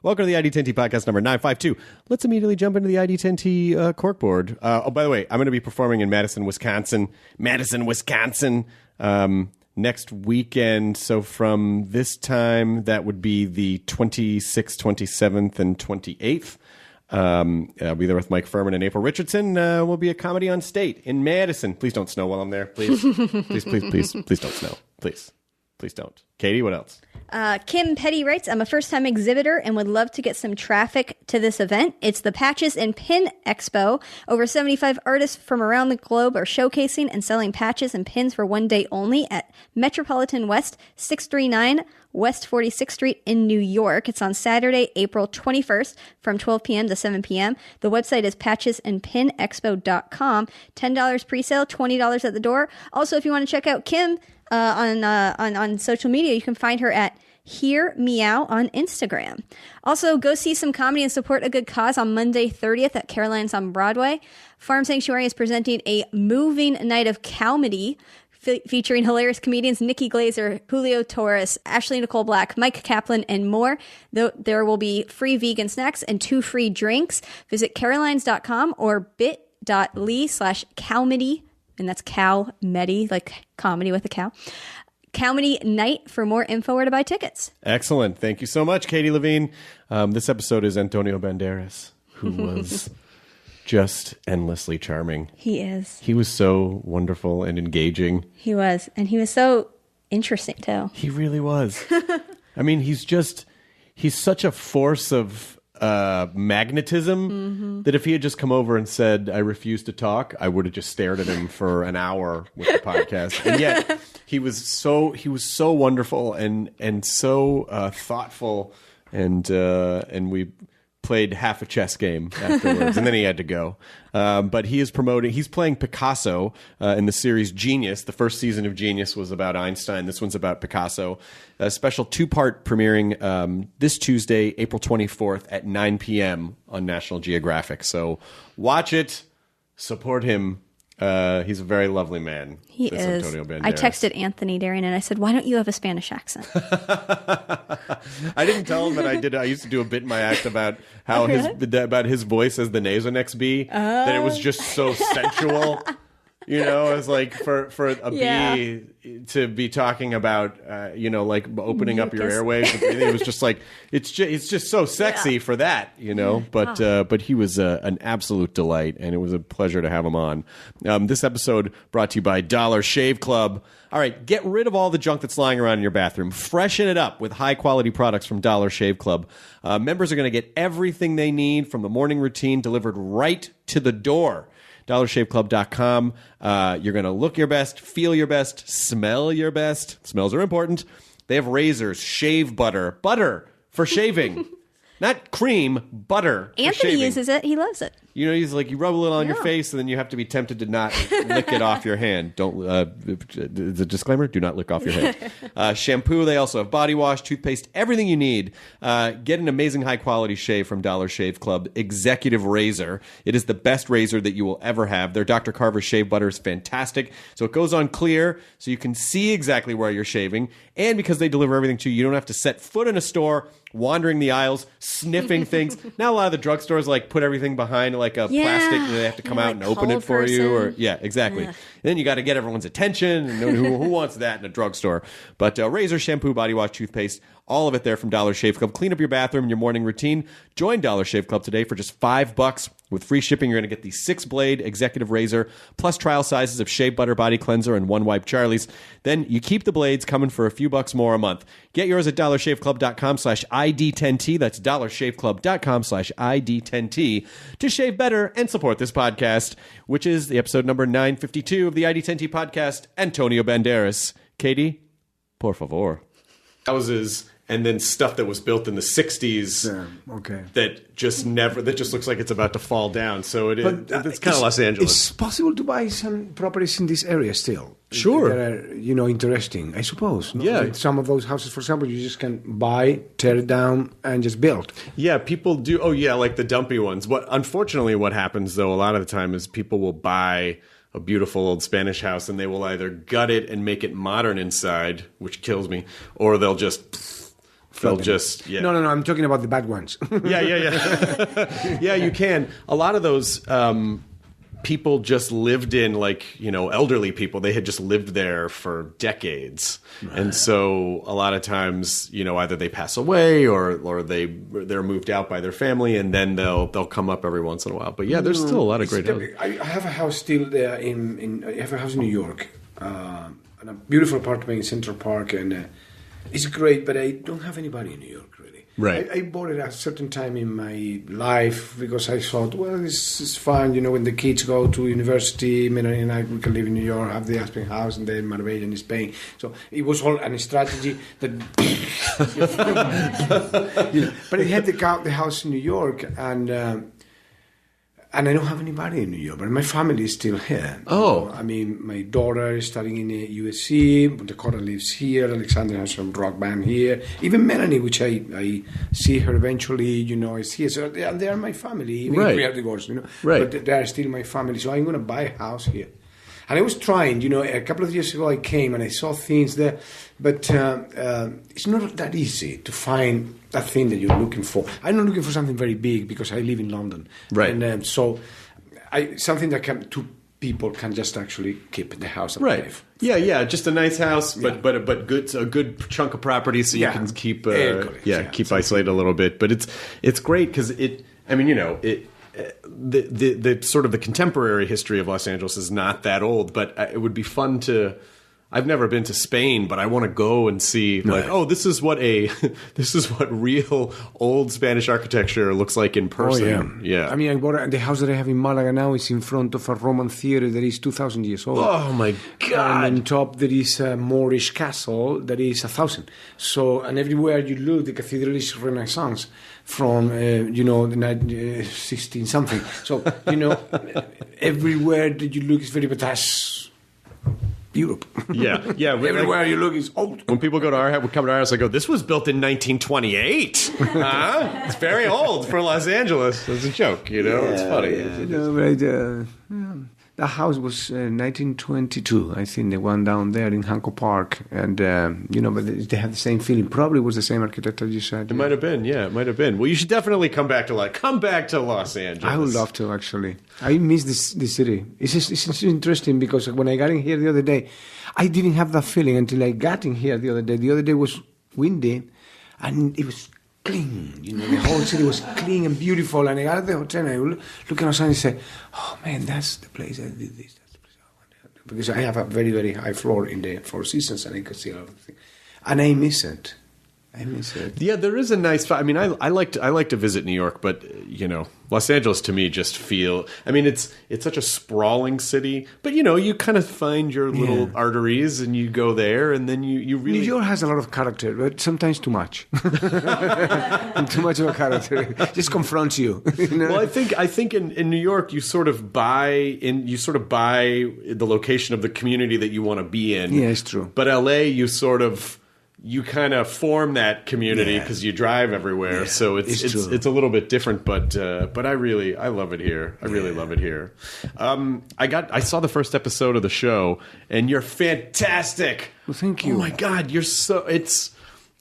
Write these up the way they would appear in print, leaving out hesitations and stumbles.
Welcome to the ID10T podcast number 952. Let's immediately jump into the ID10T corkboard. Oh, by the way, I'm going to be performing in Madison, Wisconsin. Next weekend. So from this time, that would be the 26th, 27th, and 28th. I'll be there with Mike Furman and April Richardson. We'll be a comedy on state in Madison. Please don't snow while I'm there. Please. Please don't snow. Please don't. Katie, what else? Kim Petty writes, I'm a first-time exhibitor and would love to get some traffic to this event. It's the Patches and Pin Expo. Over 75 artists from around the globe are showcasing and selling patches and pins for one day only at Metropolitan West, 639 West 46th Street in New York. It's on Saturday, April 21st from 12 p.m. to 7 p.m. The website is patchesandpinexpo.com. $10 pre-sale, $20 at the door. Also, if you want to check out Kim on social media, you can find her at Hear Meow on Instagram. Also, go see some comedy and support a good cause on Monday 30th at Caroline's on Broadway. Farm Sanctuary is presenting a moving night of comedy featuring hilarious comedians Nikki Glazer, Julio Torres, Ashley Nicole Black, Mike Kaplan, and more. There will be free vegan snacks and 2 free drinks. Visit carolines.com or bit.ly/cowmedy, and that's cow-medi, like comedy with a cow. Comedy Night for more info or to buy tickets. Excellent. Thank you so much, Katie Levine. This episode is Antonio Banderas, who was just endlessly charming. He is. He was so wonderful and engaging. He was. And he was so interesting, too. He really was. I mean, he's such a force of magnetism that if he had just come over and said, I refuse to talk, I would have just stared at him for an hour with the podcast. And yet he was so wonderful and so thoughtful, and we played half a chess game afterwards, and then he had to go. But he's playing Picasso in the series Genius. The first season of Genius was about Einstein. This one's about Picasso. A special 2-part premiering this Tuesday, April 24th at 9 p.m. on National Geographic. So watch it, support him. He's a very lovely man. He is. Antonio Banderas. I texted Anthony Darian and I said, "Why don't you have a Spanish accent?" I didn't tell him that I did. I used to do a bit in my act about how his voice as the Nasonex bee, that it was just so sensual. You know, it's like for a bee to be talking about, like opening up your airways. It was just like it's just so sexy for that, you know. But he was an absolute delight, and it was a pleasure to have him on. This episode brought to you by Dollar Shave Club. All right, get rid of all the junk that's lying around in your bathroom. Freshen it up with high-quality products from Dollar Shave Club. Members are going to get everything they need from the morning routine delivered right to the door. DollarShaveClub.com. You're going to look your best, feel your best, smell your best. Smells are important. They have razors, shave butter for shaving. Not cream, butter for Anthony shaving. uses it. He loves it. You know, he's like, you rub a little on your face, and then you have to be tempted to not lick it off your hand. Don't. The disclaimer: do not lick off your hand. Shampoo. They also have body wash, toothpaste, everything you need. Get an amazing high quality shave from Dollar Shave Club. Executive Razor. It is the best razor that you will ever have. Their Dr. Carver shave butter is fantastic. So it goes on clear, so you can see exactly where you're shaving, and because they deliver everything to you, you don't have to set foot in a store, wandering the aisles, sniffing things. Now a lot of the drugstores like put everything behind like a plastic, and they have to come out and open it for you. Or exactly. And then you got to get everyone's attention. And who wants that in a drugstore? But razor, shampoo, body wash, toothpaste, all of it there from Dollar Shave Club. Clean up your bathroom and your morning routine. Join Dollar Shave Club today for just $5. With free shipping, you're going to get the 6-blade executive razor, plus trial sizes of shave butter, body cleanser, and One Wipe Charlie's. Then you keep the blades coming for a few bucks more a month. Get yours at dollarshaveclub.com/ID10T. That's dollarshaveclub.com/ID10T to shave better and support this podcast, which is the episode number 952 of the ID10T podcast, Antonio Banderas. Katie, por favor. Houses and then stuff that was built in the 60s that just looks like it's about to fall down. So it's kind of Los Angeles. It's possible to buy some properties in this area still. Sure. That are, interesting, I suppose. No? Yeah. Like some of those houses, for example, you just can buy, tear it down, and just build. Yeah, people do. Oh, yeah, like the dumpy ones. Unfortunately, what happens, though, a lot of the time is people will buy a beautiful old Spanish house and they will either gut it and make it modern inside, which kills me, or they'll just they'll just No, I'm talking about the bad ones. yeah. Yeah, you can. A lot of those people just lived in, like, elderly people. They had just lived there for decades. Right. And so a lot of times, either they pass away or they're moved out by their family, and then they'll come up every once in a while. But yeah, there's still a lot of great houses. I have a house still there I have a house in New York, and a beautiful apartment in Central Park, and it's great, but I don't have anybody in New York, really. Right. I bought it at a certain time in my life because I thought, well, this is fine. When the kids go to university, Melanie and I, we can live in New York, have the Aspen house, and then Marbella in Spain. So it was all a strategy that... But I had the house in New York, and I don't have anybody in New York, but my family is still here. Oh. I mean, my daughter is studying in USC, Dakota lives here, Alexander has some rock band here, even Melanie, which I see her eventually, is here. So they are my family, even if we are divorced, Right. But they are still my family, so I'm going to buy a house here. And I was trying, a couple of years ago I came and I saw things there, but it's not that easy to find that thing that you're looking for. I'm not looking for something very big because I live in London. Right. And so something that two people can just actually keep the house. Right. Yeah. Just a nice house, but good, a good chunk of property so you can keep keep isolated a little bit. But it's great because the sort of the contemporary history of Los Angeles is not that old, but it would be fun to. I've never been to Spain, but I want to go and see this is what real old Spanish architecture looks like in person. Oh, yeah. I mean, I bought the house that I have in Malaga now is in front of a Roman theater that is 2,000 years old. Oh my God! And on top there is a Moorish castle that is 1,000. So, and everywhere you look, the cathedral is Renaissance from the 16 something. So everywhere that you look is very, but that's Europe. Yeah. Everywhere you look is old. When people come to our house, I go, "This was built in 1928. It's very old for Los Angeles." It's a joke, It's funny. The house was 1922, I think, the one down there in Hancock Park, and but they had the same feeling. Probably was the same architect as you said. It might have been, It might have been. Well, you should definitely come back to Los Angeles. I would love to, actually. I miss this city. It's interesting because when I got in here the other day, I didn't have that feeling until I got in here the other day. The other day was windy, and it was clean. The whole city was clean and beautiful. And I got at the hotel and I look outside and say, "Oh man, that's the place I did this. That's the place I wanted." Because I have a very, very high floor in the Four Seasons, and I could see everything. And I miss it. Yeah, there is a nice. I mean, I like to visit New York, but Los Angeles to me just it's such a sprawling city. But you kind of find your little arteries, and you go there, and then you really. New York has a lot of character, but sometimes too much. Too much of a character just confronts you. Well, I think in New York you sort of buy the location of the community that you want to be in. Yeah, it's true. But LA, you kind of form that community because you drive everywhere, so it's a little bit different. But I love it here. I really love it here. I saw the first episode of the show, and you're fantastic. Well, thank you. Oh my God, you're so.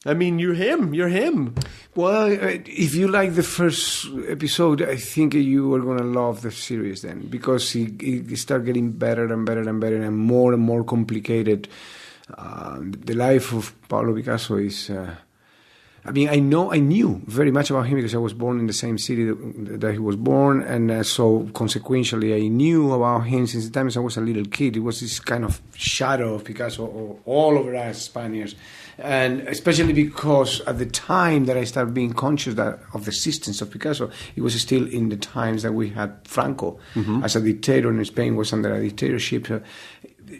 You're him. You're him. Well, if you like the first episode, I think you are going to love the series then, because it starts getting better and better and better and more complicated. The life of Pablo Picasso is. I knew very much about him because I was born in the same city that he was born, and so consequentially, I knew about him since the time I was a little kid. It was this kind of shadow of Picasso all over us Spaniards, and especially because at the time that I started being conscious of the existence of Picasso, it was still in the times that we had Franco as a dictator, and Spain was under a dictatorship.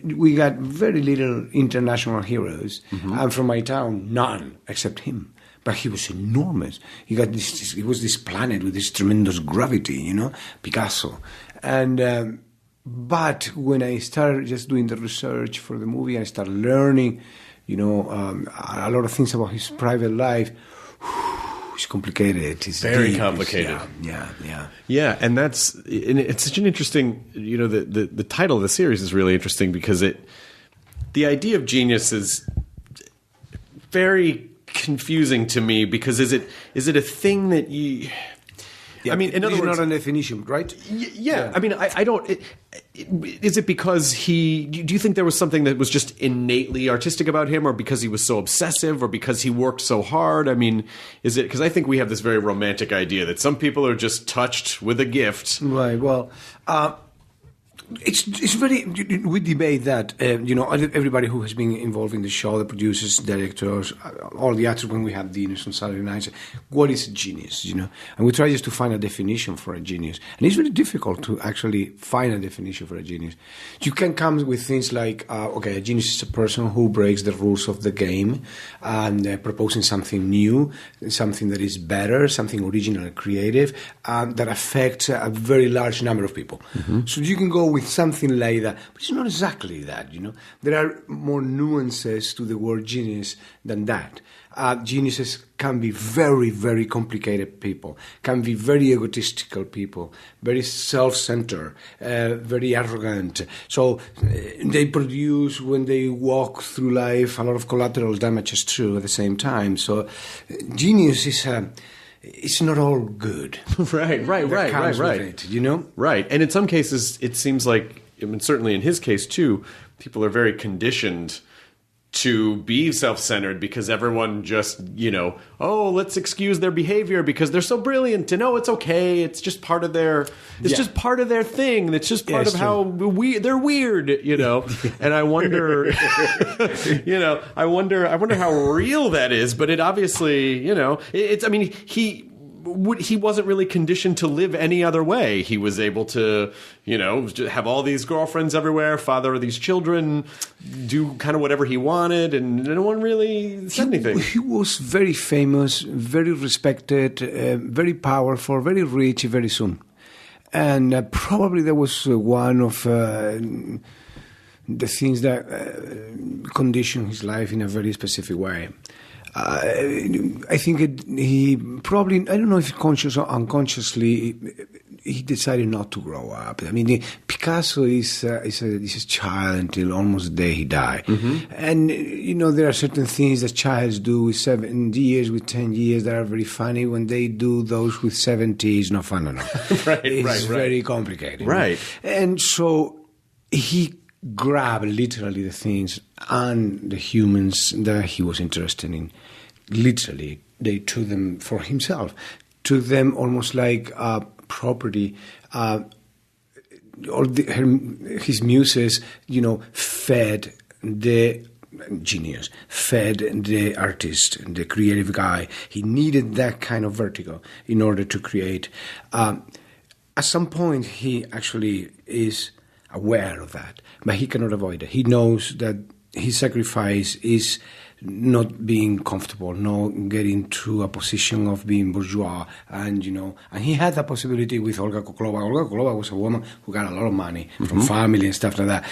We got very little international heroes, and from my town, none except him. But he was enormous. He was this planet with this tremendous gravity, Picasso. And but when I started just doing the research for the movie, I started learning, a lot of things about his private life. It's complicated. It's very deep. complicated. Yeah, and it's such an interesting. The title of the series is really interesting because the idea of genius is very confusing to me because is it a thing that you? Yeah, I mean, in other it's words, not a definition, right? Yeah. I mean, I don't. Is it because do you think there was something that was just innately artistic about him, or because he was so obsessive, or because he worked so hard? I mean, is it because I think we have this very romantic idea that some people are just touched with a gift, Right. Well, it's very. We debate that. Everybody who has been involved in the show, the producers, directors, all the actors, when we have dinners on Saturday nights, what is a genius? And we try just to find a definition for a genius, and it's very difficult to actually find a definition for a genius. You can come with things like, a genius is a person who breaks the rules of the game and proposing something new, something that is better, something original and creative that affects a very large number of people. Mm-hmm. So you can go with something like that, but it's not exactly that. There are more nuances to the word genius than that. Geniuses can be very, very complicated people, can be very egotistical people, very self-centered, very arrogant. So they produce, when they walk through life, a lot of collateral damages too at the same time. So genius is it's not all good. Right. It, Right. And in some cases, it seems like, certainly in his case too, people are very conditioned to be self-centered because everyone just, let's excuse their behavior because they're so brilliant. And it's okay. It's just part of their. It's just part of their thing. It's just part of how they're weird. And I wonder, I wonder how real that is. But it obviously, it's. I mean, he wasn't really conditioned to live any other way. He was able to, have all these girlfriends everywhere, father these children, do kind of whatever he wanted, and no one really said anything. He was very famous, very respected, very powerful, very rich very soon. And probably that was one of the things that conditioned his life in a very specific way. I think he probably, I don't know if conscious or unconsciously, he decided not to grow up. I mean, Picasso is a child until almost the day he died. Mm-hmm. And, there are certain things that childs do with 7 years, with 10 years that are very funny. When they do those with 70, it's not fun at all. It's very complicated. Right. And so he grabbed literally the things and the humans that he was interested in. Literally, they took them for himself, took them almost like property. His muses, fed the genius, fed the artist, the creative guy. He needed that kind of vertigo in order to create. At some point, he actually is aware of that, but he cannot avoid it. He knows that his sacrifice is not being comfortable, not getting to a position of being bourgeois, and he had that possibility with Olga Koklova. Olga Koklova was a woman who got a lot of money from family and stuff like that.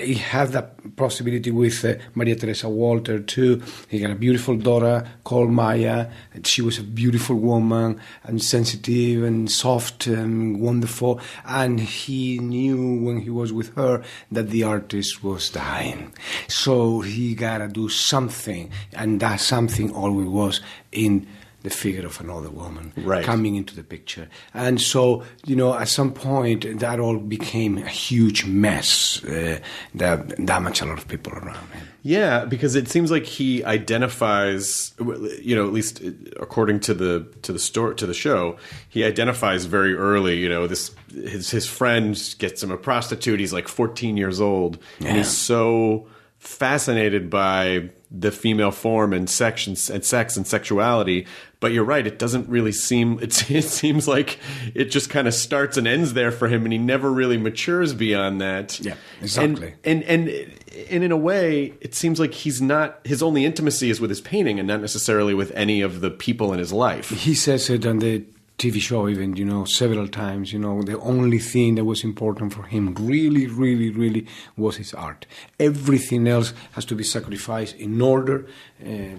He had that possibility with Maria Teresa Walter too. He got a beautiful daughter called Maya. She was a beautiful woman and sensitive and soft and wonderful. And he knew when he was with her that the artist was dying. So he gotta do something. And that something always was in the figure of another woman coming into the picture. And so, at some point, that all became a huge mess that damaged a lot of people around him. Yeah, because it seems like he identifies, at least according to the show, he identifies very early. His friend gets him a prostitute. He's like 14 years old, and he's so fascinated by the female form and sex and sexuality. But you're right, it doesn't really seem, it seems like it just kind of starts and ends there for him, and he never really matures beyond that. Yeah, exactly. And in a way, it seems like he's not, his only intimacy is with his painting and not necessarily with any of the people in his life. He says it on the TV show even, several times, the only thing that was important for him really, really, really was his art. Everything else has to be sacrificed in order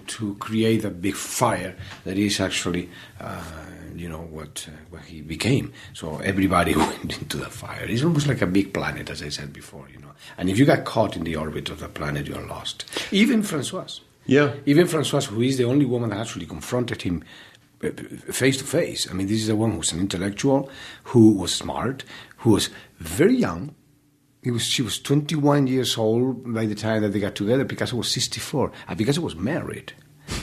to create a big fire that is actually, what he became. So everybody went into the fire. It's almost like a big planet, as I said before, And if you got caught in the orbit of the planet, you're lost. Even Francoise. Yeah. Even Françoise, who is the only woman that actually confronted him face to face. I mean, this is a woman who's an intellectual, who was smart, who was very young. She was 21 years old by the time that they got together. Picasso was 64. And Picasso was married.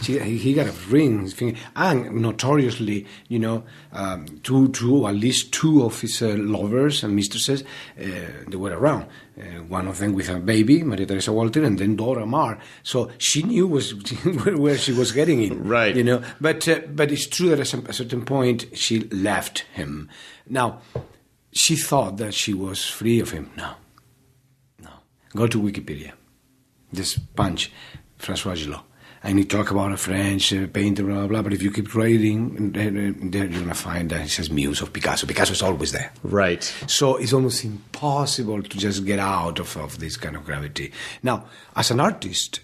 He got a ring, and notoriously, at least two of his lovers and mistresses, they were around. One of them with a baby, Maria Teresa Walter, and then Dora Maar. So she knew where she was getting in, right? But it's true that at a certain point she left him. Now, she thought that she was free of him. No. Go to Wikipedia. Just punch François Gillot. And he talk about a French painter, blah, blah, blah. But if you keep reading, there you're going to find that it says muse of Picasso. Picasso is always there. Right. So it's almost impossible to just get out of this kind of gravity. Now, as an artist,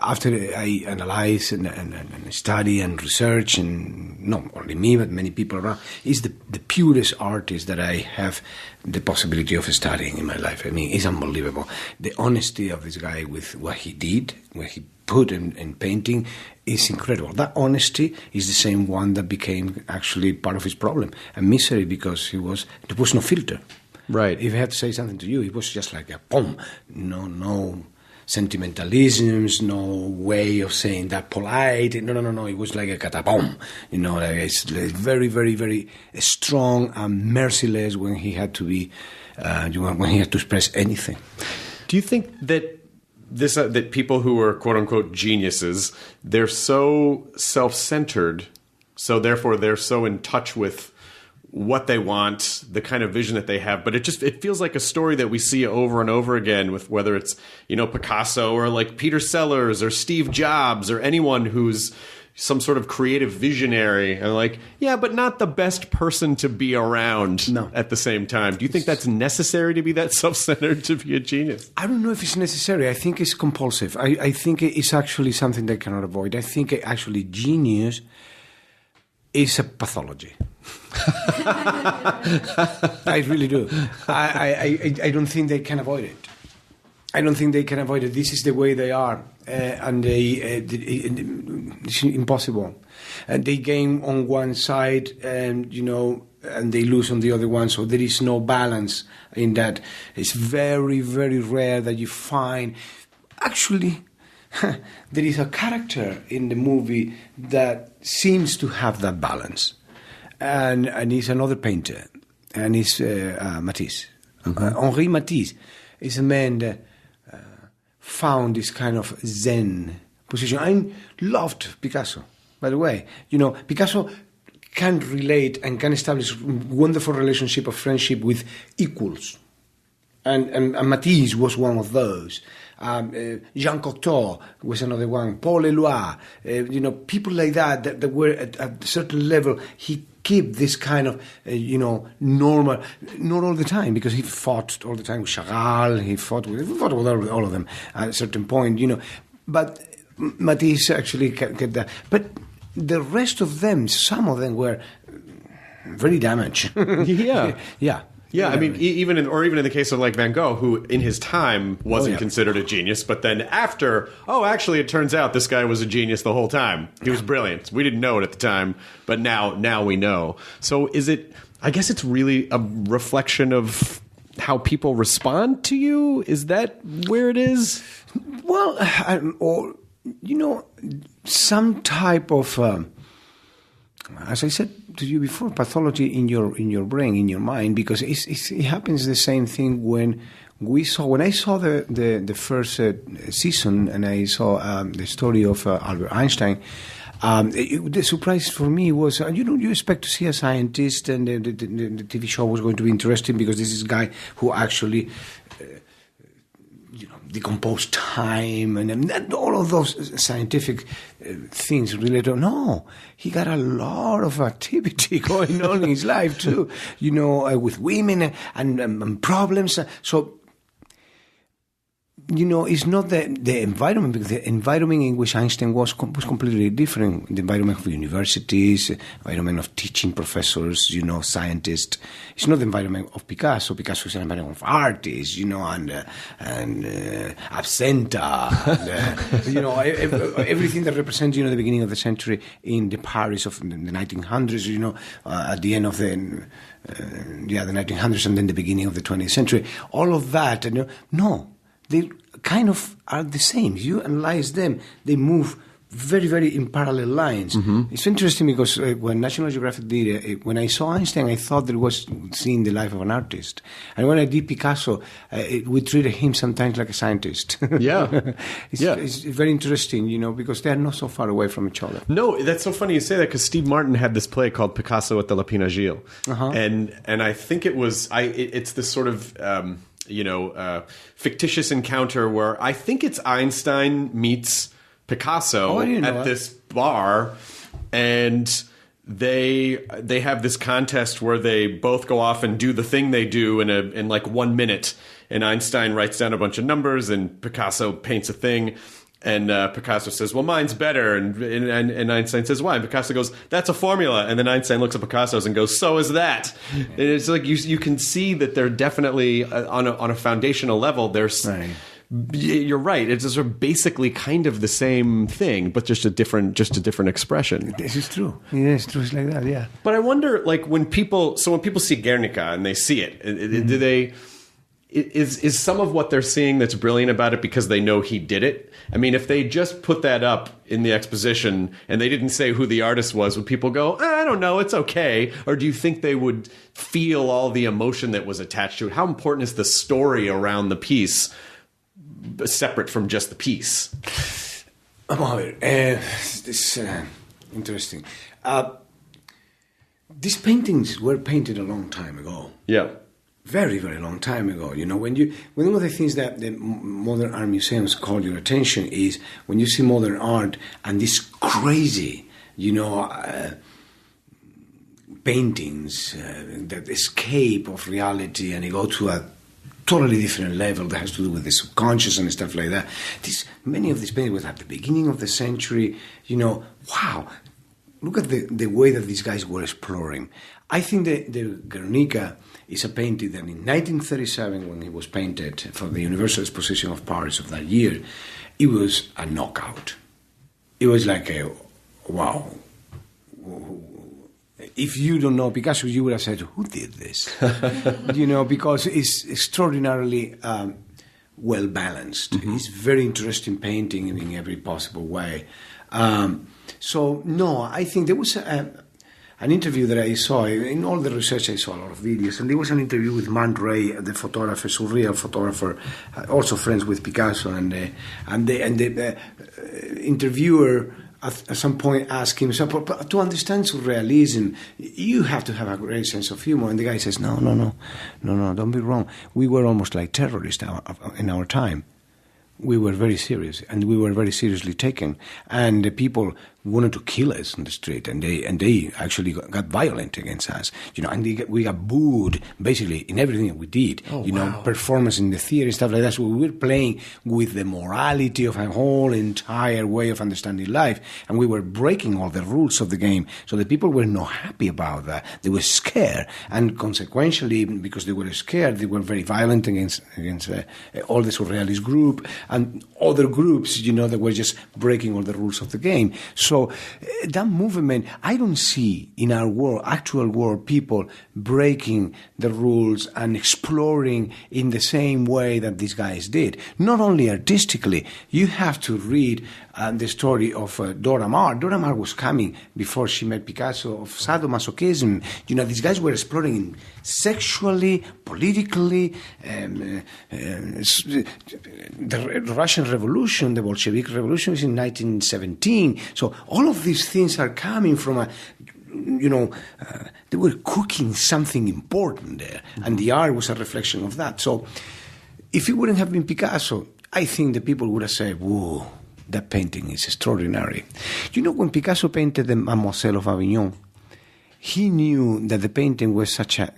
after I analyze and study and research, and not only me, but many people around, is the purest artist that I have the possibility of studying in my life. I mean, it's unbelievable. The honesty of this guy with what he did, what he put in painting, is incredible. That honesty is the same one that became actually part of his problem and misery, because there was no filter. Right. If he had to say something to you, it was just like a boom. No sentimentalisms, no way of saying that polite. No. It was like a catapom. It's very, very, very strong and merciless when he had to be, when he had to express anything. Do you think that that people who are quote unquote geniuses, they're so self-centered, so therefore they're so in touch with what they want, the kind of vision that they have, but it feels like a story that we see over and over again, with whether it's Picasso or like Peter Sellers or Steve Jobs or anyone who's some sort of creative visionary, and like, yeah, but not the best person to be around at the same time. Do you think that's necessary to be that self-centered to be a genius? I don't know if it's necessary. I think it's compulsive. I think it's actually something that cannot avoid. I think actually genius is a pathology. I really do. I don't think they can avoid it. I don't think they can avoid it. This is the way they are, and it's impossible. And they gain on one side, and and they lose on the other one. So there is no balance in that. It's very, very rare that you find. Actually, there is a character in the movie that seems to have that balance. And he's another painter, and he's Matisse. Mm-hmm. Henri Matisse is a man that found this kind of Zen position. I loved Picasso, by the way. Picasso can relate and can establish wonderful relationship of friendship with equals. And Matisse was one of those. Jean Cocteau was another one. Paul Eluard. People like that were at a certain level. He keep this kind of, normal, not all the time, because he fought all the time with Chagall, he fought with all of them at a certain point, But Matisse actually kept that. But the rest of them, some of them were very damaged. Yeah. Yeah. Yeah, I mean, even in the case of like Van Gogh, who in his time wasn't considered a genius, but then after, actually, it turns out this guy was a genius the whole time. He was brilliant. We didn't know it at the time, but now we know. So is it? I guess it's really a reflection of how people respond to you. Is that where it is? Well, some type of. As I said to you before, pathology in your brain, in your mind, because it happens the same thing when I saw the first season, and I saw the story of Albert Einstein. The surprise for me was, you expect to see a scientist, and the TV show was going to be interesting because this is a guy who actually decompose time and all of those scientific things related. No, he got a lot of activity going on in his life too, with women and problems. So it's not the environment, because the environment in which Einstein was completely different. The environment of universities, environment of teaching professors, scientists. It's not the environment of Picasso. Picasso is an environment of artists, and absenta, and, everything that represents, the beginning of the century in the Paris of the 1900s, at the end of the 1900s, and then the beginning of the 20th century. All of that, no. They kind of are the same. You analyze them, they move very, very in parallel lines. Mm-hmm. It's interesting because when National Geographic did it, when I saw Einstein, I thought that it was seeing the life of an artist. And when I did Picasso, we treated him sometimes like a scientist. Yeah. It's very interesting, because they're not so far away from each other. No, that's so funny you say that, because Steve Martin had this play called Picasso at the Lapin Agile. Uh-huh. And I think it was, it's this sort of... fictitious encounter where I think it's Einstein meets Picasso at this bar, and they have this contest where they both go off and do the thing they do in like 1 minute, and Einstein writes down a bunch of numbers and Picasso paints a thing. And Picasso says, well, mine's better. And Einstein says, why? And Picasso goes, that's a formula. And then Einstein looks at Picasso's and goes, so is that. And it's like you can see that they're definitely, on a foundational level, there's... Right. You're right. It's sort of basically kind of the same thing, but just a different expression. This is true. Yeah, it's true. It's like that, yeah. But I wonder, like, when people see Guernica and they see it, do they... Is some of what they're seeing that's brilliant about it because they know he did it? I mean, if they just put that up in the exposition and they didn't say who the artist was, would people go, I don't know, it's okay? Or do you think they would feel all the emotion that was attached to it? How important is the story around the piece separate from just the piece? This interesting. These paintings were painted a long time ago. Yeah. Very, very long time ago. One of the things that the modern art museums call your attention is when you see modern art and this crazy, paintings that escape of reality and they go to a totally different level that has to do with the subconscious and stuff like that. Many of these paintings were at the beginning of the century. Wow. Look at the way that these guys were exploring. I think the Guernica is a painting that in 1937, when it was painted for the Universal Exposition of Paris of that year, it was a knockout. It was like wow. If you don't know Picasso, you would have said, who did this? Because it's extraordinarily well-balanced. Mm-hmm. It's very interesting painting in every possible way. I think there was an interview that I saw. In all the research, I saw a lot of videos. And there was an interview with Man Ray, the photographer, surreal photographer, also friends with Picasso. And the interviewer at some point asked him, so, to understand surrealism, you have to have a great sense of humor. And the guy says, no, don't be wrong. We were almost like terrorists in our time. We were very serious, and we were very seriously taken. And the people wanted to kill us on the street, and they actually got violent against us. And we got booed basically in everything that we did. Wow. Performance in the theater and stuff like that. So we were playing with the morality of a whole entire way of understanding life, and we were breaking all the rules of the game. So the people were not happy about that. They were scared, and consequentially, because they were scared, they were very violent against all the surrealist group and other groups, that were just breaking all the rules of the game. So that movement, I don't see in our actual world, people breaking the rules and exploring in the same way that these guys did. Not only artistically, you have to read the story of Dora Maar. Dora Maar was coming, before she met Picasso, of sadomasochism. These guys were exploring sexually, politically, the Russian Revolution, the Bolshevik Revolution was in 1917. So all of these things are coming from they were cooking something important there, and the art was a reflection of that. So if it wouldn't have been Picasso, I think the people would have said, whoa, that painting is extraordinary. When Picasso painted the Mademoiselle of Avignon, he knew that the painting was such an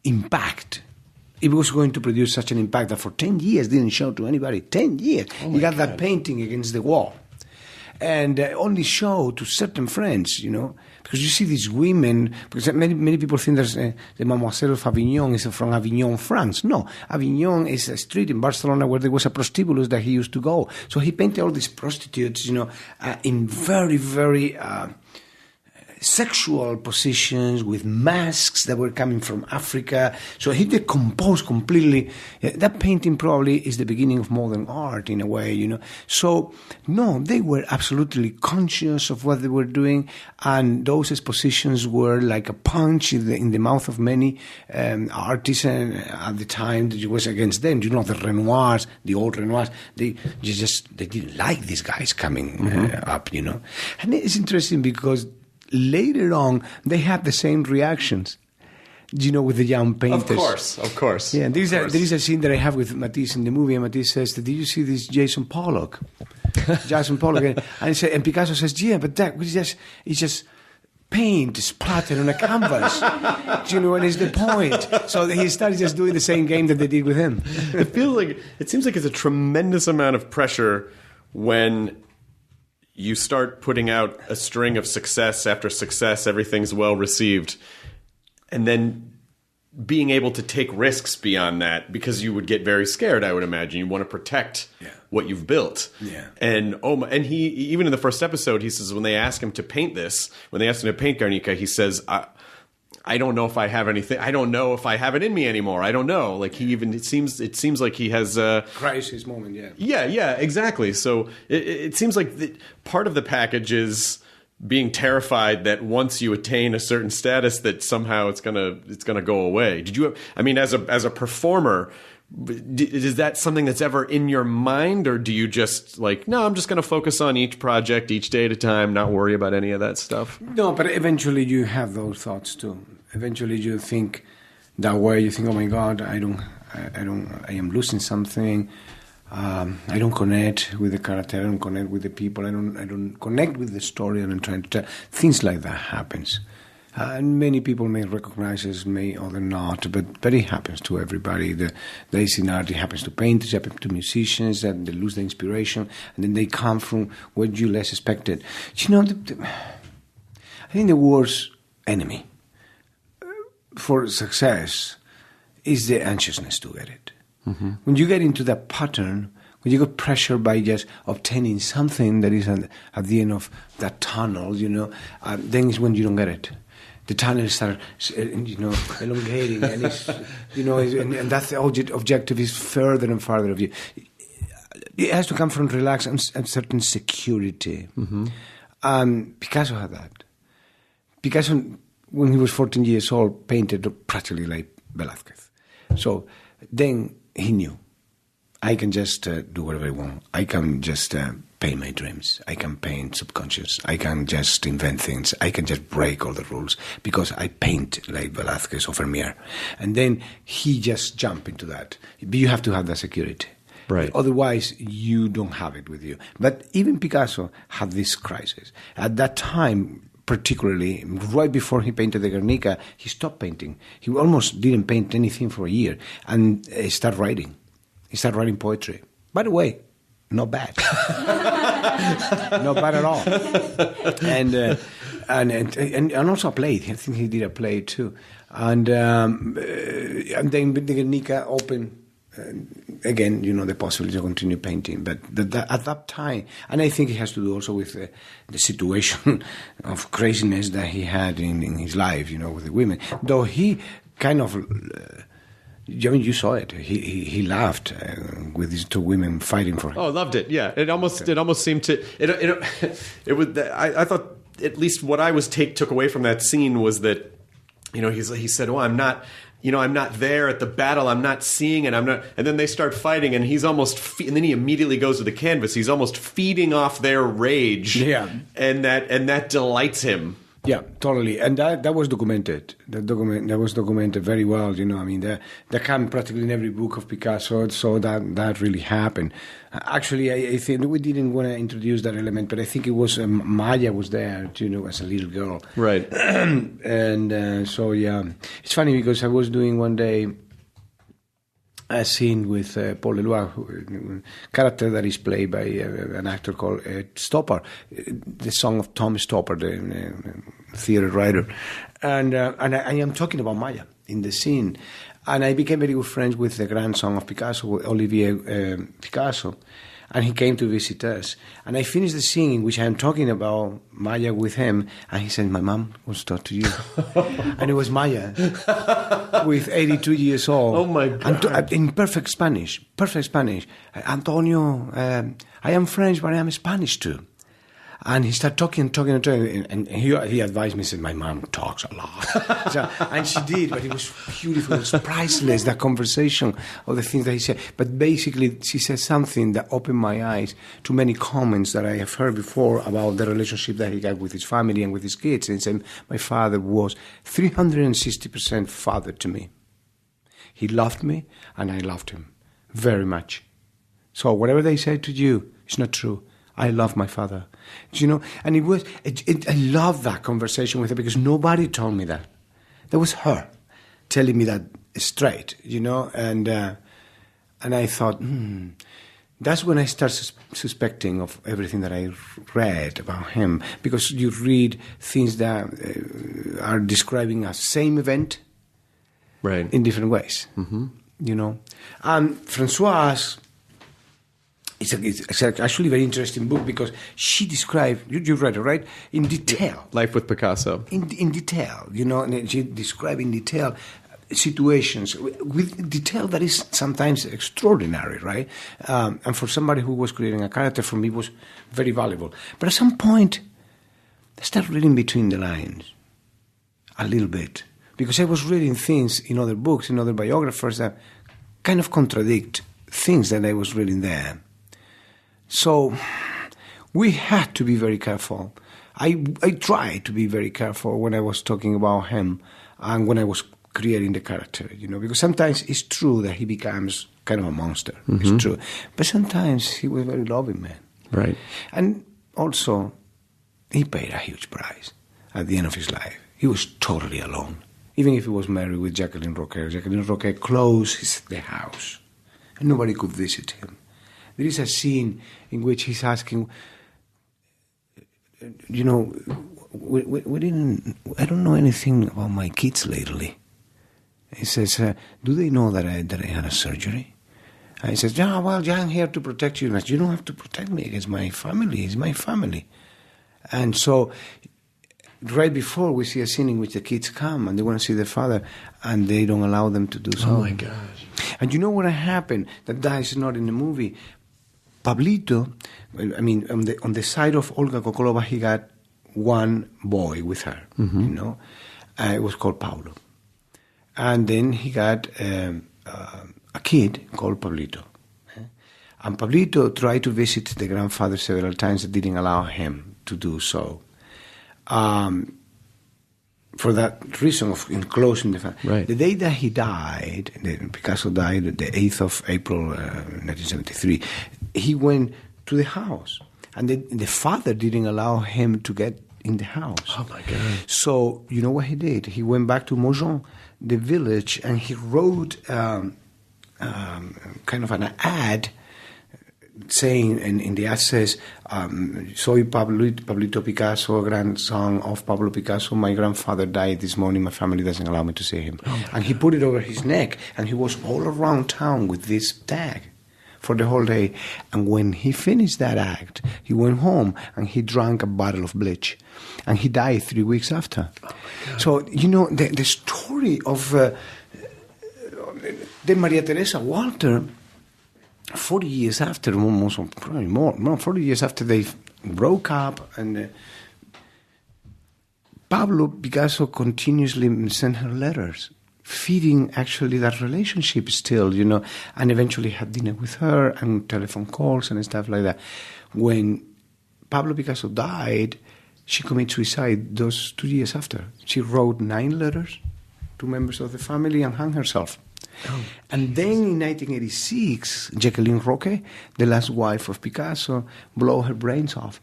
impact it was going to produce such an impact that for 10 years didn't show to anybody. 10 years. He got that painting against the wall. And only show to certain friends, because you see these women, because many people think there's the Mademoiselle of Avignon is from Avignon, France. No, Avignon is a street in Barcelona where there was a prostibulus that he used to go. So he painted all these prostitutes, in very, very sexual positions with masks that were coming from Africa. So he decomposed completely. That painting probably is the beginning of modern art in a way, So, no, they were absolutely conscious of what they were doing, and those expositions were like a punch in the mouth of many artists at the time that it was against them. The Renoirs, the old Renoirs, they didn't like these guys coming up, And it's interesting because later on, they had the same reactions, with the young painters. Of course. Yeah, there is a scene that I have with Matisse in the movie, and Matisse says, "Did you see this Jason Pollock?" and Picasso says, "Yeah, but that was it's just paint splattered on a canvas." And it's the point. So he started just doing the same game that they did with him. It seems like it's a tremendous amount of pressure when you start putting out a string of success after success, everything's well received, and then being able to take risks beyond that, because you would get very scared, I would imagine. You want to protect what you've built. Yeah. And he, even in the first episode, he says when they ask him to paint Guernica, he says, I don't know if I have anything. I don't know if I have it in me anymore. I don't know. Like it seems like he has a crisis moment. Yeah, exactly. So it seems like part of the package is being terrified that once you attain a certain status, that somehow it's gonna go away. Did you? I mean, as a performer, is that something that's ever in your mind, or do you just no, I'm just going to focus on each project, each day at a time, not worry about any of that stuff? No, but eventually you have those thoughts too. Eventually you think that way. You think, oh my God, I am losing something. I don't connect with the character. I don't connect with the people. I don't connect with the story that I'm trying to tell. Things like that happens. And many people may recognize it, may other not, but it happens to everybody. The is in art, it happens to painters, it happens to musicians, and they lose the inspiration, and then they come from what you less expected. I think the worst enemy for success is the anxiousness to get it. Mm-hmm. When you get into that pattern, when you get pressured by just obtaining something that is at the end of that tunnel, then is when you don't get it. The tunnel starts, elongating, and it's, and that the objective is further and farther of you. It has to come from relax and certain security. Mm-hmm. Picasso had that. Picasso, when he was 14 years old, painted practically like Velázquez. So then he knew, I can just do whatever I want. I can just paint my dreams. I can paint subconscious. I can just invent things. I can just break all the rules because I paint like Velázquez or Vermeer. And then he just jumped into that. But you have to have that security. Right. Otherwise, you don't have it with you. But even Picasso had this crisis. At that time, particularly, right before he painted the Guernica, he stopped painting. He almost didn't paint anything for a year and started writing. He started writing poetry. By the way, not bad. Not bad at all. And also a play. I think he did a play too. And then the Guernica opened again, the possibility to continue painting. But at that time, and I think it has to do also with the situation of craziness that he had in his life, with the women. Though he kind of... you saw it. He laughed with these two women fighting for him. Oh, loved it. Yeah, it almost seemed to. It was. I thought at least what I took away from that scene was that, he said, "Oh, I'm not." I'm not there at the battle. I'm not seeing it. I'm not. And then they start fighting, and he's almost. And then he immediately goes to the canvas. He's almost feeding off their rage. Yeah. And that delights him. Yeah, totally, and that was documented. That was documented very well. That came practically in every book of Picasso. So that really happened. Actually, I think we didn't want to introduce that element, but I think it was Maya was there, as a little girl. Right. And so yeah, it's funny because I was doing one day a scene with Paul Leloir, character that is played by an actor called Stopper, the song of Tom Stopper, the theater writer. And I am talking about Maya in the scene. And I became very good friends with the grandson of Picasso, Olivier Picasso. And he came to visit us. And I finished the scene in which I am talking about Maya with him. And he said, my mom wants to talk to you. And it was Maya, with 82 years old. Oh, my God. In perfect Spanish. Antonio, I am French, but I am Spanish too. And he started talking, and he advised me, said, my mom talks a lot. And she did, but it was beautiful, it was priceless, that conversation of the things that he said. But basically, she said something that opened my eyes to many comments that I have heard before about the relationship that he got with his family and with his kids. And he said, my father was 360% father to me. He loved me, and I loved him very much. So whatever they say to you, it's not true. I love my father, and I love that conversation with her because nobody told me that. That was her telling me that straight, and I thought, that's when I started suspecting of everything that I read about him, because you read things that are describing a same event, right, in different ways, and Francoise. It's actually a very interesting book because she described, you read it, right? In detail. Life with Picasso. In detail, and she described in detail situations with detail that is sometimes extraordinary, right? And for somebody who was creating a character, for me, it was very valuable. But at some point, I started reading between the lines a little bit because I was reading things in other books, in other biographers that kind of contradict things that I was reading there. So we had to be very careful. I tried to be very careful when I was talking about him and when I was creating the character, because sometimes it's true that he becomes kind of a monster. Mm-hmm. It's true. But sometimes he was a very loving man. Right. And also, he paid a huge price at the end of his life. He was totally alone. Even if he was married with Jacqueline Roquet. Jacqueline Roquet closed the house and nobody could visit him. There is a scene in which he's asking, I don't know anything about my kids lately. He says, do they know that I had a surgery? And he says, I'm here to protect you. You don't have to protect me against my family. It's my family. And so right before we see a scene in which the kids come and they want to see their father and they don't allow them to do so. Oh, my gosh. And you know what happened? That is not in the movie. Pablito, on the side of Olga Kokolova, he got one boy with her, mm-hmm. It was called Paulo. And then he got a kid called Pablito. And Pablito tried to visit the grandfather several times that didn't allow him to do so. For that reason of enclosing the family. Right. The day that he died, Picasso died the 8th of April 1973, he went to the house. And the father didn't allow him to get in the house. Oh, my God. So, you know what he did? He went back to Mojon, the village, and he wrote kind of an ad saying, in the ad says, soy Pablito Picasso, grandson of Pablo Picasso. My grandfather died this morning. My family doesn't allow me to see him. Oh, and he put it over his neck, and he was all around town with this tag for the whole day. And when he finished that act, he went home and he drank a bottle of bleach. And he died 3 weeks after. Oh, so, the story of the Maria Teresa Walter, 40 years after, probably more, 40 years after they broke up, and Pablo Picasso continuously sent her letters, feeding actually that relationship still, and eventually had dinner with her and telephone calls and stuff like that. When Pablo Picasso died, she committed suicide those 2 years after. She wrote 9 letters to members of the family and hung herself. Oh, and then in 1986, Jacqueline Roquet, the last wife of Picasso, blew her brains off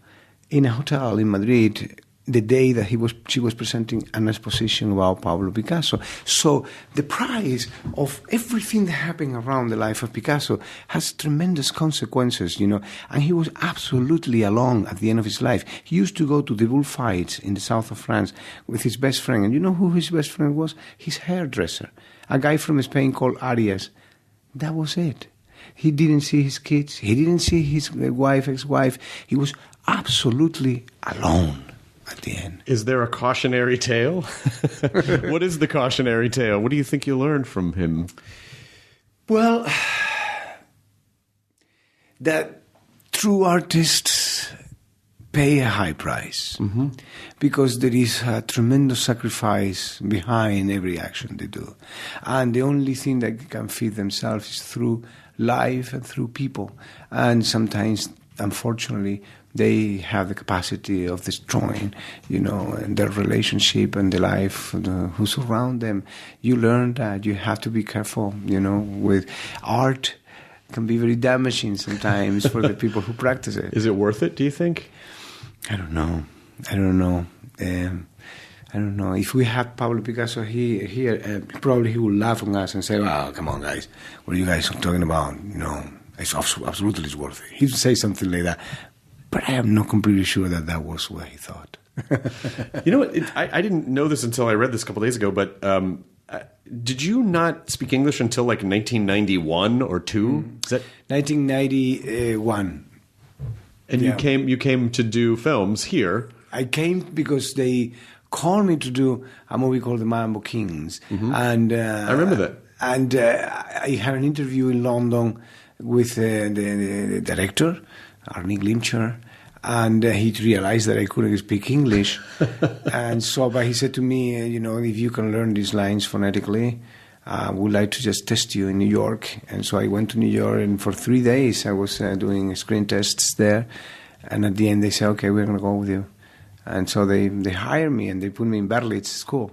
in a hotel in Madrid the day that she was presenting an exposition about Pablo Picasso. So the price of everything that happened around the life of Picasso has tremendous consequences, and he was absolutely alone at the end of his life. He used to go to the bullfights in the south of France with his best friend, and you know who his best friend was? His hairdresser, a guy from Spain called Arias. That was it. He didn't see his kids. He didn't see his ex-wife. He was absolutely alone at the end. Is there a cautionary tale? What is the cautionary tale? What do you think you learned from him? Well, that true artists pay a high price because there is a tremendous sacrifice behind every action they do. And the only thing that can feed themselves is through life and through people. And sometimes, unfortunately, they have the capacity of destroying, their relationship and the life who surround them. You learn that you have to be careful, with art. Can be very damaging sometimes for the people who practice it. Is it worth it, do you think? I don't know. I don't know. If we had Pablo Picasso here, probably he would laugh on us and say, "Well, come on, guys. What are you guys talking about? It's absolutely worth it." He would say something like that. But I am not completely sure that was what he thought. You know what? I didn't know this until I read this a couple days ago, but did you not speak English until like 1991 or 2? Is that 1991? And you came to do films here. I came because they called me to do a movie called The Mambo Kings. And I remember that. And I had an interview in London with the director, Arnie Glimcher, and he realized that I couldn't speak English. And so but he said to me, if you can learn these lines phonetically, I would like to just test you in New York. And so I went to New York, and for 3 days I was doing screen tests there. And at the end they said, "Okay, we're going to go with you." And so they hired me and they put me in Berlitz School.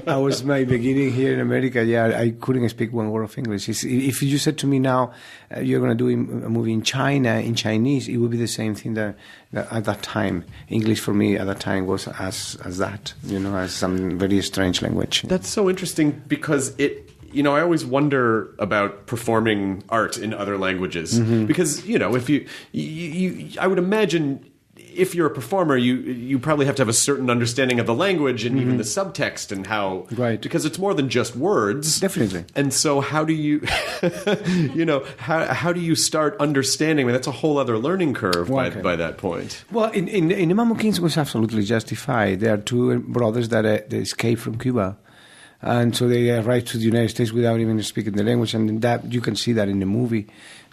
That was my beginning here in America. Yeah, I couldn't speak one word of English. If you said to me now, you're going to do a movie in China, in Chinese, it would be the same thing that at that time. English for me at that time was as that, as some very strange language. That's so interesting because I always wonder about performing art in other languages because, if you I would imagine if you're a performer, you probably have to have a certain understanding of the language and even the subtext and how, right? Because it's more than just words, definitely. And so, how do you, how do you start understanding? I mean, that's a whole other learning curve by that point. Well, in the Mambo Kings was absolutely justified. There are two brothers that they escaped from Cuba. And so they arrived to the United States without even speaking the language, and that you can see that in the movie.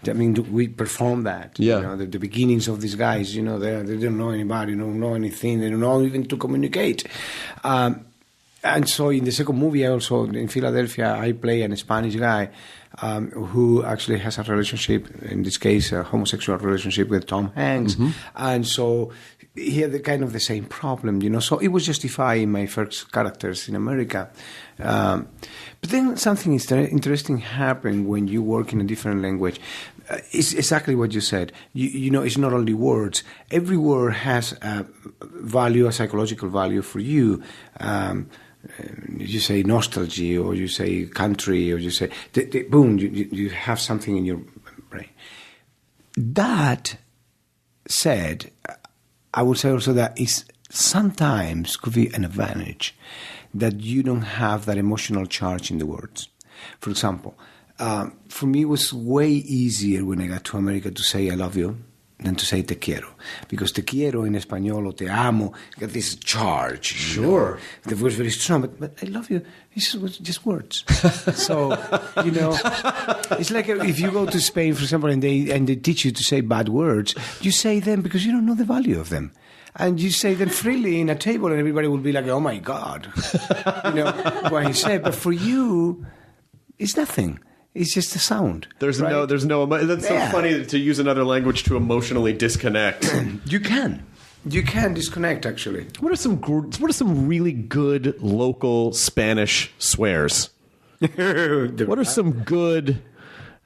I mean, we perform that. Yeah. The beginnings of these guys. They don't know anybody, don't know anything, they don't know even to communicate. And so in the second movie, also in Philadelphia, I play a Spanish guy who actually has a relationship, in this case, a homosexual relationship with Tom Hanks, and so he had the same problem, So it was justified in my first characters in America. But then something interesting happened when you work in a different language. It's exactly what you said. It's not only words. Every word has a value, a psychological value for you. You say nostalgia, or you say country, or you say, boom, you have something in your brain. That said, I would say also that it sometimes could be an advantage that you don't have that emotional charge in the words. For example, for me it was way easier when I got to America to say I love you than to say te quiero. Because te quiero in Espanol or te amo got this charge. Sure. The word's very strong, but I love you, it's just words. So, it's like if you go to Spain, for example, and they teach you to say bad words, you say them because you don't know the value of them. And you say them freely in a table, and everybody will be like, "Oh my God," what he said. But for you, it's nothing. It's just a sound. There's no. That's so funny to use another language to emotionally disconnect. You can disconnect. Actually, what are some really good local Spanish swears? What are some good?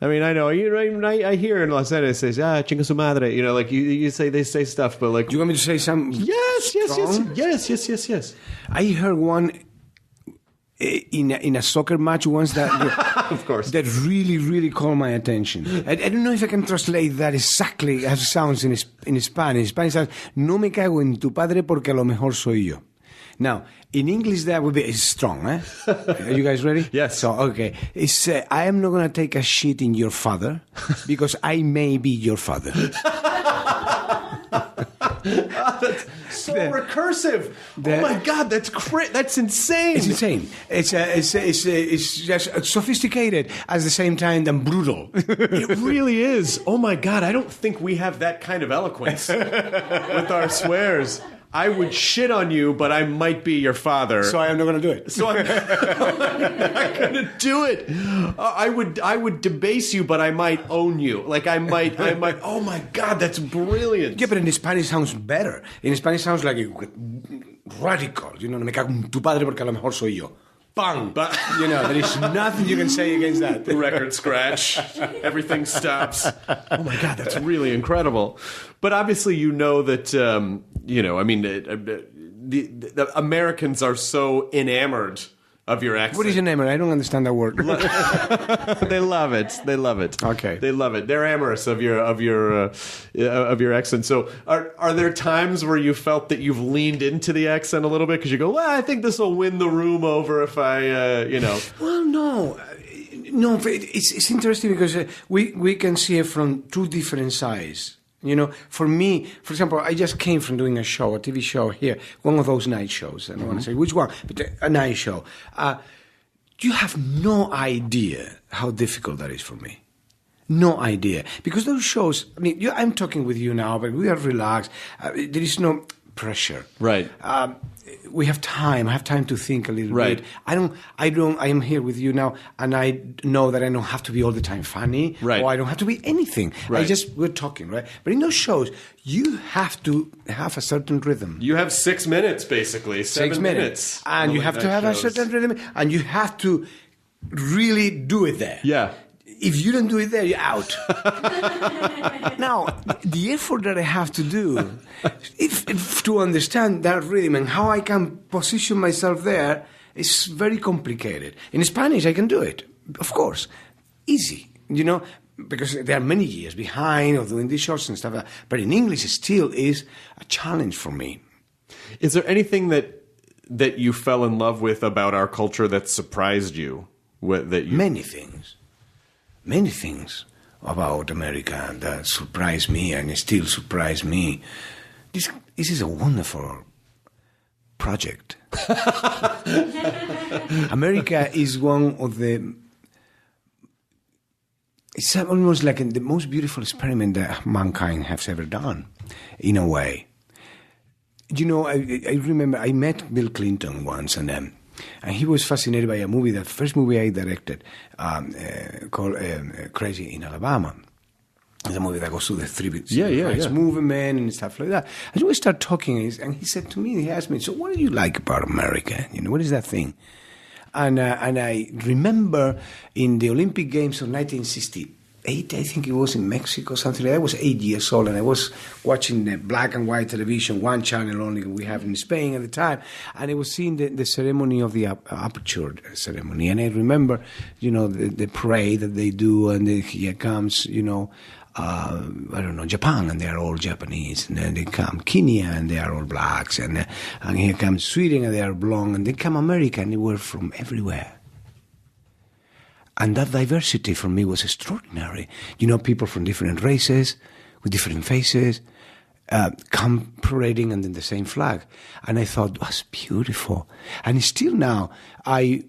I mean, I know. I hear in Los Angeles says, chinga su madre. You know, like you say, they say stuff, but like. Do you want me to say some? Yes. I heard one in a soccer match once that of course, that really caught my attention. I don't know if I can translate that exactly as it sounds in Spanish. In Spanish, sounds, no me cago en tu padre porque a lo mejor soy yo. Now, in English, that would be it's strong. Eh? Are you guys ready? Yes. So, okay. It's I am not going to take a shit in your father because I may be your father. That's so recursive. Oh my God, that's insane. It's insane. It's just sophisticated at the same time than brutal. It really is. Oh my God, I don't think we have that kind of eloquence with our swears. I would shit on you, but I might be your father. So I am not going to do it. So I'm not going to do it. I would debase you, but I might own you. Like I might. Oh my God, that's brilliant. Yeah, but in Spanish sounds better. In Spanish sounds like radical. You know, me cago en tu padre porque a lo mejor soy yo. Bang! You know, there is nothing you can say against that. The record scratch. Everything stops. Oh my God, that's really incredible. But obviously, you know that, I mean, the Americans are so enamored of your accent. What is enamored? I don't understand that word. They love it. They love it. Okay. They love it. They're amorous of your accent. So, are there times where you felt that you've leaned into the accent a little bit because you go, well, I think this will win the room over if I, Well, no. No, it's interesting because we can see it from two different sides. You know, for me, for example, I just came from doing a TV show here, one of those night shows. I don't want to say which one, but a night show. You have no idea how difficult that is for me. No idea. Because those shows, I mean, I'm talking with you now, but we are relaxed. There is no pressure. Right. We have time. I have time to think a little right. bit. I am here with you now, and I know that I don't have to be all the time funny, right. or I don't have to be anything. Right. We're talking, right? But in those shows, you have to have a certain rhythm. You have 6 minutes, basically. 7 minutes. And you have to have a certain rhythm, and you have to really do it there. Yeah. If you don't do it there, you're out. Now, the effort that I have to do, if to understand that rhythm and how I can position myself there, is very complicated. In Spanish, I can do it, of course, easy, because there are many years behind of doing these shows and stuff like that. But in English, it still is a challenge for me. Is there anything that you fell in love with about our culture that surprised you? Many things about America that surprised me and still surprise me. This is a wonderful project. America is one of it's almost like the most beautiful experiment that mankind has ever done, in a way. I remember I met Bill Clinton once, and he was fascinated by a movie, the first movie I directed, called Crazy in Alabama. It's a movie that goes through the civil rights movement and stuff like that. And we started talking, and he said to me, he asked me, so what do you like about America? What is that thing? And I remember in the Olympic Games of 1968, I think it was in Mexico, something like that. I was 8 years old, and I was watching the black and white television, one channel only we have in Spain at the time, and I was seeing the ceremony of the aperture ceremony. And I remember, the parade that they do, and here comes, Japan, and they are all Japanese, and then they come Kenya, and they are all blacks, and here comes Sweden, and they are blonde, and then come America, and they were from everywhere. And that diversity for me was extraordinary. People from different races, with different faces, come parading under the same flag. And I thought, that's beautiful. And still now, I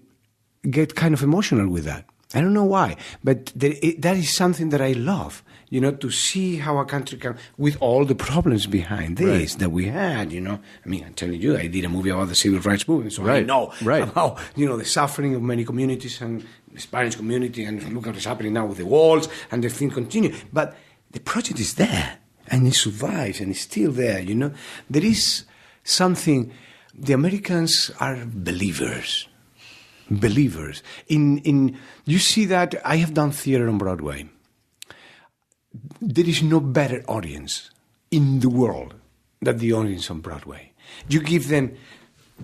get kind of emotional with that. I don't know why, but that is something that I love. To see how a country can, with all the problems behind this that we had, I mean, I'm telling you, I did a movie about the civil rights movement, so I know about, the suffering of many communities and the Spanish community, and look at what's happening now with the walls, and the thing continues. But the project is there, and it survives, and it's still there, There is something, the Americans are believers. believers. In you see that I have done theater on Broadway. There is no better audience in the world than the audience on Broadway. You give them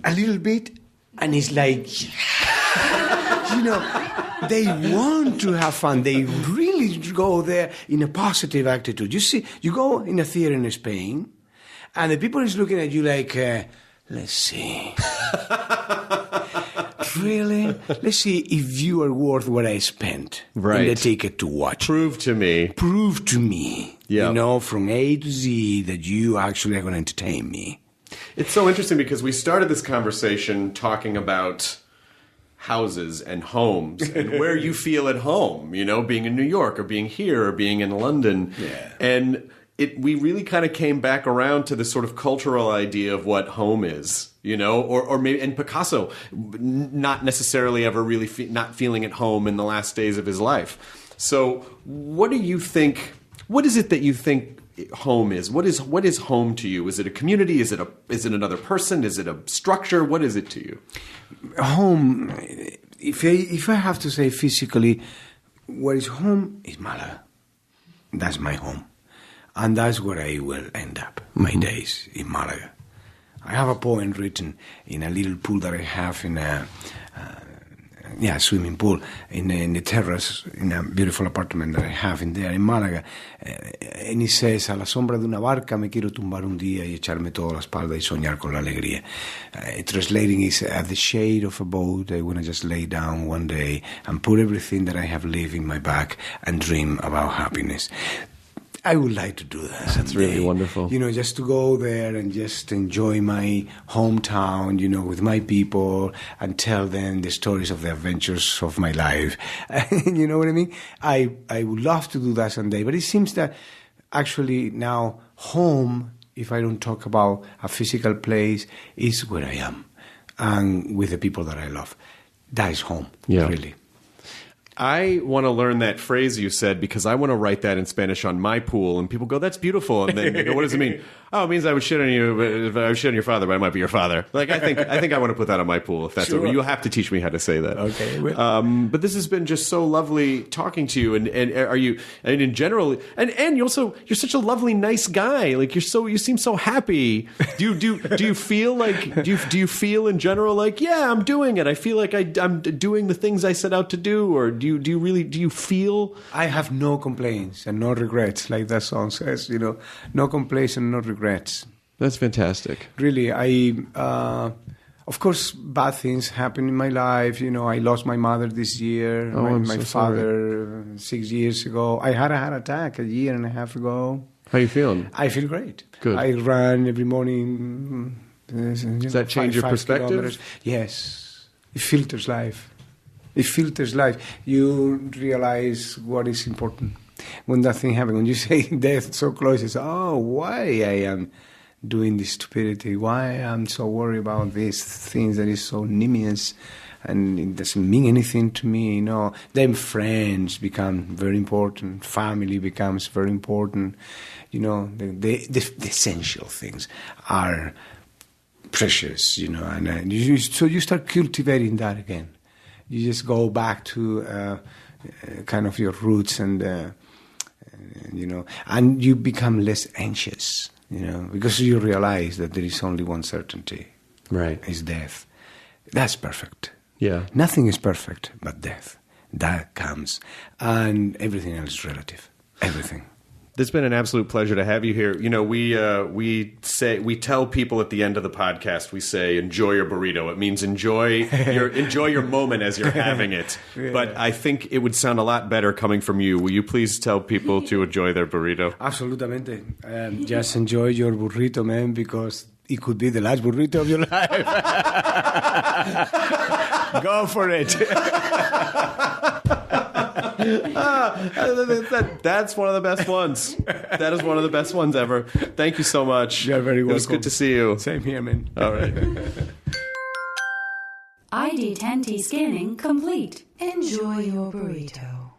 a little bit, and it's like, they want to have fun. They really go there in a positive attitude. You see, you go in a theater in Spain, and the people is looking at you like, let's see. Really? Let's see if you are worth what I spent in the ticket to watch. Prove to me. Prove to me, from A to Z, that you actually are going to entertain me. It's so interesting because we started this conversation talking about houses and homes and where you feel at home, being in New York or being here or being in London. Yeah. And we really kind of came back around to this sort of cultural idea of what home is, or maybe, and Picasso not necessarily ever really not feeling at home in the last days of his life. So what do you think, what is it that you think home is? What is home to you? Is it a community? Is it another person? Is it a structure? What is it to you? Home, if I have to say physically, what is home is Malaga. That's my home. And that's where I will end up my days, in Malaga. I have a poem written in a little pool that I have in a swimming pool in the terrace in a beautiful apartment that I have in there in Malaga. And it says, a la sombra de una barca me quiero tumbar un día y echarme toda la espalda y soñar con la alegría. Translating is, at the shade of a boat, I want to just lay down one day and put everything that I have lived in my back and dream about happiness. I would like to do that. That's really wonderful. Just to go there and just enjoy my hometown, with my people and tell them the stories of the adventures of my life. You know what I mean? I would love to do that someday. But it seems that actually now home, if I don't talk about a physical place, is where I am and with the people that I love. That is home, really. I want to learn that phrase you said because I want to write that in Spanish on my pool, and people go, "That's beautiful." And then you go, "What does it mean?" "Oh, it means I would shit on you. But if I would shit on your father, but I might be your father." Like I think I want to put that on my pool. If that's sure. You'll have to teach me how to say that. Okay. But this has been just so lovely talking to you, and are you? And in general, and you also you're such a lovely, nice guy. Like you seem so happy. Do you feel like do you feel in general like I'm doing it? I feel like I'm doing the things I set out to do, or do you feel? I have no complaints and no regrets, like that song says. No complaints and no regrets. That's fantastic. Really, of course, bad things happen in my life. I lost my mother this year. My father 6 years ago. I had a heart attack a year and a half ago. How are you feeling? I feel great. Good. I run every morning. Does that change your perspective? Kilometers. Yes. It filters life. You realize what is important. When that thing happens, when you say death so close, it's, why I am doing this stupidity, why I'm so worried about these things that is so nimious and it doesn't mean anything to me. Then friends become very important, family becomes very important. The essential things are precious, and so you start cultivating that again. You just go back to kind of your roots and you become less anxious, because you realize that there is only one certainty. Right. It's death. That's perfect. Yeah. Nothing is perfect but death. That comes. And everything else is relative. Everything. It's been an absolute pleasure to have you here. We tell people at the end of the podcast, we say, enjoy your burrito. It means enjoy your moment as you're having it. Yeah. But I think it would sound a lot better coming from you. Will you please tell people to enjoy their burrito? Absolutamente. Just enjoy your burrito, man, because it could be the last burrito of your life. Go for it. That's one of the best ones. That is one of the best ones ever. Thank you so much. You're very welcome. It was good to see you. Same here, man. All right. ID 10T scanning complete. Enjoy your burrito.